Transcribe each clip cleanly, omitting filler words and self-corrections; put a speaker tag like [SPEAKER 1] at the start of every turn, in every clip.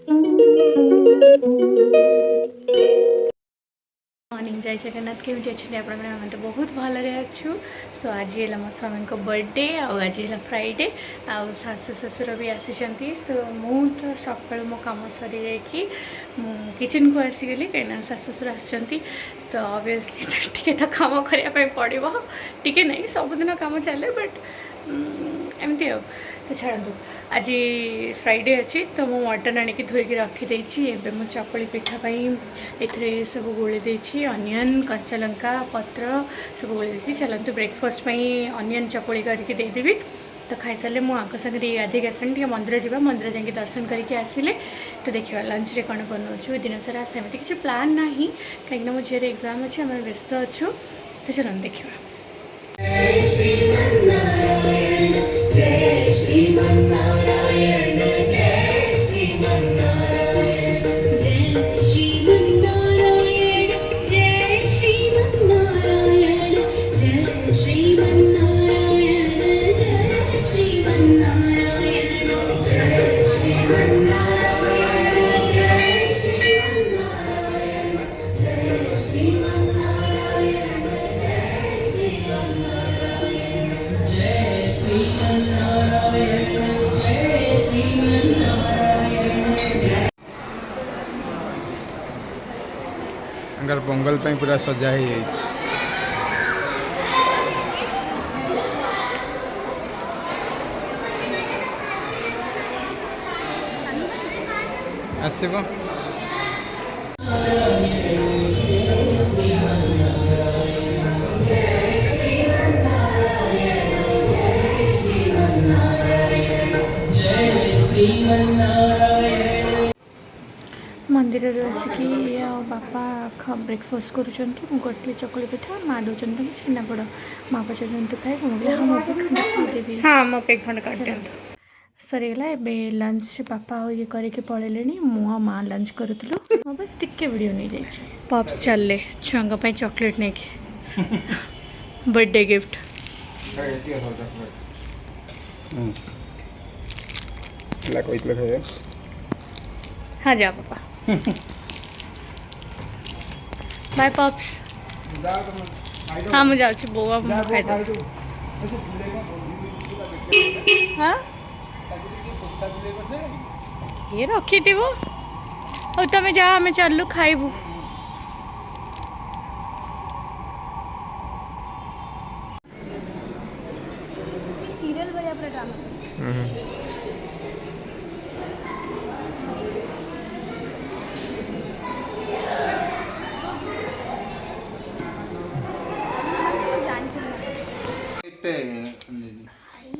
[SPEAKER 1] Morning जय जगन्नाथ केमी अच्छे आप तो बहुत भलरे अच्छु सो आज है मो स्वामी को बर्थडे आज है फ्राइडे आउ सासु ससुर भी आसी सो मु तो सका मो कम सरी जाकि किचन को आसीगली कहीं सासु ससुर आसती तो ऑब्वियसली टी तो कम करने पड़ो टी नहीं सबुदिन कम चले बट एमती तो छाड़ू आज फ्राइडे अच्छी तो मु मटन आणिक धोईकी रखीदे एवं मु चकुली पिठापाई एथे सब गोली देछि अनियन कच्चा लंका पत्र सब गोली देछि चलतु ब्रेकफास्ट अनियन चकुली करके देदेवी तो खाई सारे मुझे आग सागर गाधे आसनी मंदिर जावा मंदिर जाकि दर्शन करके आसिले तो देखा लंच रे कौन बनाऊँ दिन सारा सेमती किसी प्लान ना कहीं मो झील एग्जाम अच्छे आम व्यस्त अच्छु तो चलो देखा
[SPEAKER 2] अगर पोंगल पे पूरा सजा ही आसब
[SPEAKER 1] मंदिर आसिकी बापा ब्रेकफास्ट करुँच चकुली पिठा माँ दौरान छेनापोड़ माँ पचार खाए मुझे हाँ मो पे खंड काट दिखाँ सरीगला ए लंच पापा ये करके पलैले मुँह माँ लंच करूँ बस टिके वीडियो नहीं जाइए पप्स चलले छुआ चॉकलेट नहीं कि बर्थडे गिफ्ट हाँ जा पापा बाय पप्स हाँ मुझे जाऊँ बोआ खाई दो हाँ ये रखी थी वो और तुम जा आम चलू खाइबू सीरियल भलिया पूरा ड्रामा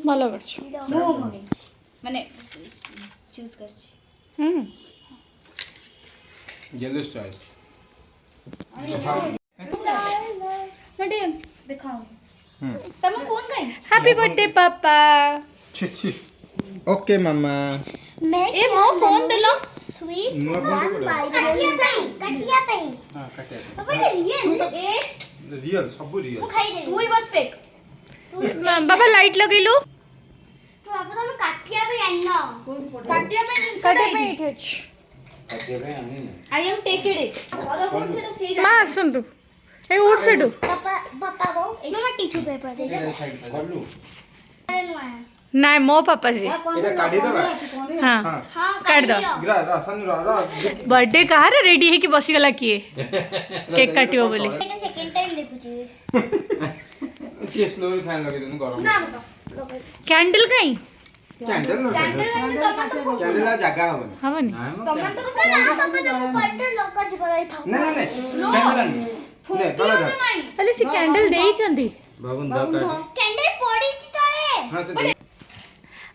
[SPEAKER 1] भल कर माने चूज कर
[SPEAKER 2] येलो स्टाइल
[SPEAKER 1] नटे दिखाओ तम फोन कहीं हैप्पी बर्थडे पापा
[SPEAKER 2] छी ओके मामा
[SPEAKER 1] ए मो फोन देलो
[SPEAKER 3] स्वीट कटिया पे हां कटिया पापा रियल ए
[SPEAKER 2] रियल सब रियल
[SPEAKER 3] खाई दे
[SPEAKER 1] तू ही बस फेक बाबा लाइट लगेलु
[SPEAKER 3] तो बाबा तुम काटिया पे आनो
[SPEAKER 1] काटिया पे जिंस काटिया पे इठेछ काटिया पे आनी आई एम टेकेड इट और कौन से सी जा मां सुन तू ए उठ से दो
[SPEAKER 3] पापा वो मामा टिश्यू पेपर दे जा
[SPEAKER 2] कर लू
[SPEAKER 1] ना मो पापा जी
[SPEAKER 2] एटा काटी दबा
[SPEAKER 1] हां
[SPEAKER 3] हां
[SPEAKER 1] काट दो
[SPEAKER 2] गिरा रासन रा
[SPEAKER 1] बर्थडे कहा रे रेडी है कि बसी गला किए केक काटियो बोले
[SPEAKER 3] सेकंड टाइम देखु छी
[SPEAKER 2] के स्लोली फैन लगे देनु गरम
[SPEAKER 3] ना बाबा
[SPEAKER 1] कैंडल कहीं
[SPEAKER 2] कैंडल आ जगह हवन
[SPEAKER 1] हवन
[SPEAKER 3] तमन तो ना पापा तो बर्थडे लगा जी कराई था
[SPEAKER 2] नहीं कैंडल नहीं बाबा
[SPEAKER 1] नहीं अले से कैंडल देई चंदी
[SPEAKER 2] बाबन दा
[SPEAKER 3] कैंडल पड़ी छी तळे
[SPEAKER 2] हां तो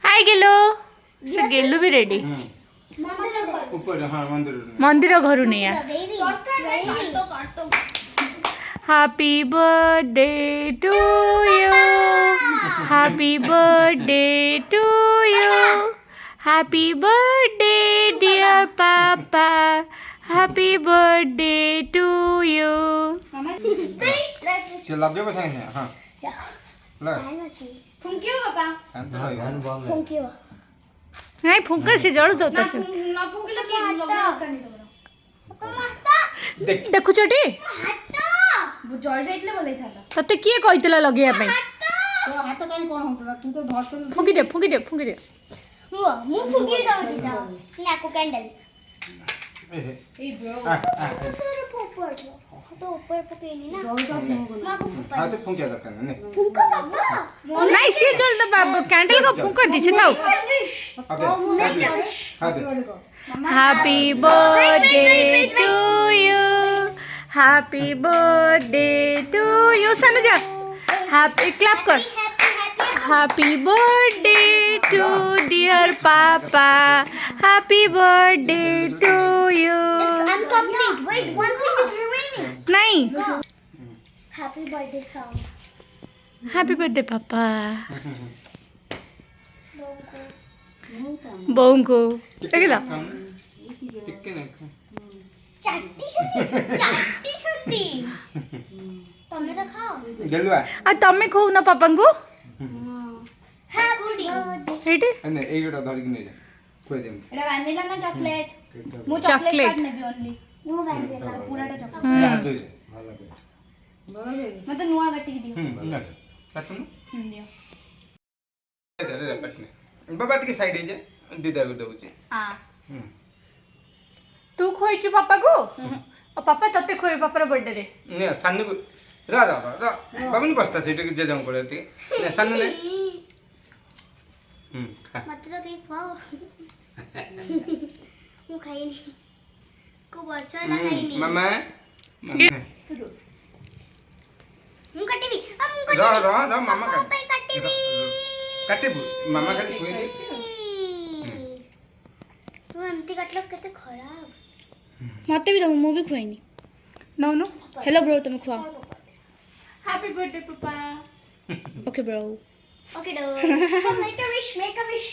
[SPEAKER 1] हाय गेलो से गेलु भी रेडी
[SPEAKER 3] मामा तो
[SPEAKER 2] ऊपर हां
[SPEAKER 1] मंदिर घरु नहीं आ
[SPEAKER 3] देवी काटो
[SPEAKER 1] happy birthday to you happy birthday to you happy birthday dear papa happy birthday to you
[SPEAKER 2] चल लगे बसाएंगे हां ल
[SPEAKER 1] फुंकियो पापा
[SPEAKER 2] फैन बंद
[SPEAKER 3] फुंकियो
[SPEAKER 1] नहीं फुंका से जड़ दो तसे
[SPEAKER 3] ना फुंकिले केक
[SPEAKER 2] देख
[SPEAKER 1] देखुछटी
[SPEAKER 3] जल जाइतले बोलै था
[SPEAKER 1] तते किए कहितला लगेया पे
[SPEAKER 4] तो हाथ कहीं कौन होता तू तो धर तो
[SPEAKER 1] फुकी दे
[SPEAKER 3] रुआ मुंह फुकी दो सीधा नाको कैंडल
[SPEAKER 4] ए ब्रो
[SPEAKER 3] ऊपर तो ऊपर पकड़नी ना
[SPEAKER 4] जल तो नहीं
[SPEAKER 3] मां को ऊपर
[SPEAKER 2] हाँ तो फुंकिया दरकार नहीं
[SPEAKER 3] फुंका मामा
[SPEAKER 1] नहीं सी चल तो बाबू कैंडल को फुंका दिसे ताऊ
[SPEAKER 2] ओके हाँ दे
[SPEAKER 1] happy birthday to you happy birthday to you Sanuja happy clap कर happy birthday to dear papa happy birthday to you
[SPEAKER 3] incomplete wait one thing is remaining
[SPEAKER 1] नहीं
[SPEAKER 3] happy birthday song
[SPEAKER 1] happy birthday पापा बोंको देखला
[SPEAKER 2] टिक्के नहीं
[SPEAKER 3] चाटी छुट्टी तुमने तो खाओ
[SPEAKER 2] गेलुआ
[SPEAKER 1] आ तमे खौ ना पापा को
[SPEAKER 3] हां गुडी
[SPEAKER 1] एटे
[SPEAKER 2] नहीं एक गोटा धर के नहीं जा कोई दे
[SPEAKER 3] एटा वैनिला ना चॉकलेट मु
[SPEAKER 1] Chocolate.
[SPEAKER 3] चॉकलेट ने भी ओनली मु वैनिला पूराटा चॉकलेट
[SPEAKER 2] यार दो भल लगे
[SPEAKER 3] मते नुआ गट्टी दियो
[SPEAKER 2] ना काटनु
[SPEAKER 3] दियो
[SPEAKER 2] दे दे काटने बाबा टिके साइड हे जे दीदा को दउची
[SPEAKER 3] हां
[SPEAKER 1] तू खोइछु पापा को और पापा तते खोइ पापा बर्थडे रे
[SPEAKER 2] ने सानु को रा रा रा बाबा ने बसता से टिके जे जाम करे टिके ने सानु ने
[SPEAKER 3] मते तो केक खाओ मु खाइनी को बच्चा ला खाइनी
[SPEAKER 2] मामा
[SPEAKER 3] मु काटिबी अब मु
[SPEAKER 2] रा रा रा मामा
[SPEAKER 3] पापा काटिबी
[SPEAKER 2] काटे मामा खाली कोई दे
[SPEAKER 3] तू एमती काटलो केते खराब
[SPEAKER 1] मते भी दम मु भी खोइनी नो नो हेलो ब्रो तुम खुआ हैप्पी बर्थडे पापा okay bro
[SPEAKER 3] okay do make a wish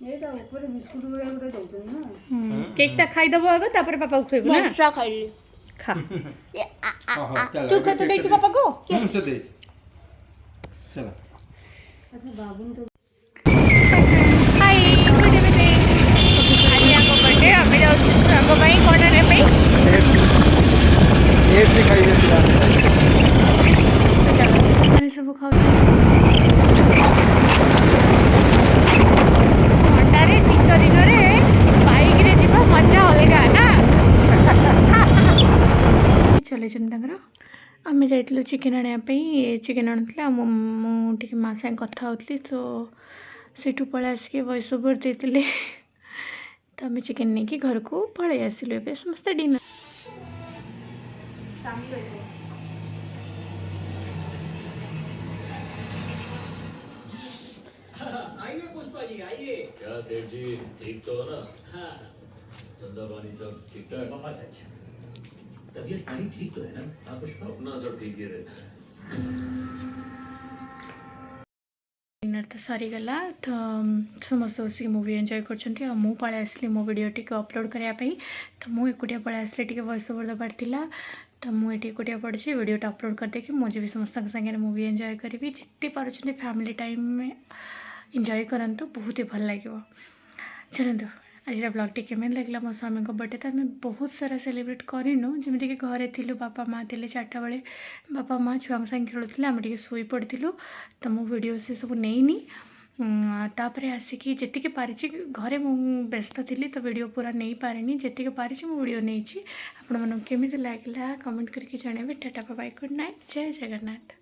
[SPEAKER 4] ये तो ऊपर बिस्कुट गुड़ा गुड़ा दउछन ना
[SPEAKER 1] केक ता खाई दबो आगो तापर पापा को खोइबो ना
[SPEAKER 3] एक्स्ट्रा खाइली
[SPEAKER 1] खा
[SPEAKER 2] चल
[SPEAKER 1] तू खा तो देछु पापा को
[SPEAKER 2] तो दे चलो
[SPEAKER 4] अच्छा बाबू ने तो
[SPEAKER 1] हाय बर्थडे बर्थडे आज आको बर्थडे हमें जाउ छुआको भाई कोन रे भाई
[SPEAKER 2] एक भी खाई दे
[SPEAKER 1] ଆମେ ସବୁ ଖାଉଛୁ ଥଣ୍ଡାରେ ଶୀତ ଦିନରେ ବାଇକ୍ରେ ଯିବା ମଜା ଅଲଗା ନା ଚଲେଇଛନ୍ତି ତାଙ୍କର ଆମେ ଯାଇଥିଲୁ ଚିକେନ୍ ଆଣିବା ପାଇଁ ଚିକେନ୍ ଆଣୁଥିଲେ ଆଉ ମୁଁ ଟିକେ ମା ସାଙ୍ଗେ କଥା ହେଉଥିଲି ତ ସେଇଠୁ ପଳେଇ ଆସିକି ଭଏସ୍ ଓଭର୍ ଦେଇଥିଲେ ତ ଆମେ ଚିକେନ୍ ନେଇକି ଘରକୁ ପଳେଇ ଆସିଲୁ ଏବେ ସମସ୍ତେ ଡିନର୍
[SPEAKER 5] आइए पुष्पा जी आइए। क्या सेठ जी ठीक तो हो ना? हाँ। धंधा पानी सब ठीक ठाक? बहुत अच्छा। तबीयत पानी ठीक तो है ना? हाँ पुष्पा? अपना सब ठीक ही रहता है।
[SPEAKER 1] डिनर तो सरीगला तो समस्त बस मुवी एंजॉय करछंती आ मु पळे आसली मो वीडियो टिके अपलोड करिया पई तो मु एकुटिया पळे आसले टिके वॉइस ओवर दबार थिला तो मु एटी एकुटिया पड़छी वीडियोटा अपलोड कर दे कि मु जे समस्त संगे मुवी एंजॉय करी जिते पारुछंती फैमिली टाइम में एंजॉय करंतु बहुत ही भल लागिवो चलंतु आज ब्लॉग टी केमें लगला मो स्वामी को बर्थडे तो आम बहुत सारा सेलिब्रेट करूँ जमीक कि घरे थिलु बापा माँ थे 4टा बेले बापा माँ छुआ संगे खेलुले आम टे शोई पड़ू तो मो वीडियो से सब नहीं तापर आसिकी जी पारी घरे मु व्यस्त थी तो वीडियो पूरा नहीं पारे जी पारी मो वीडियो नहीं आपण मन केमी लगे कमेंट करके जनइबे टाटा बाय गुड नाइट जय जगन्नाथ।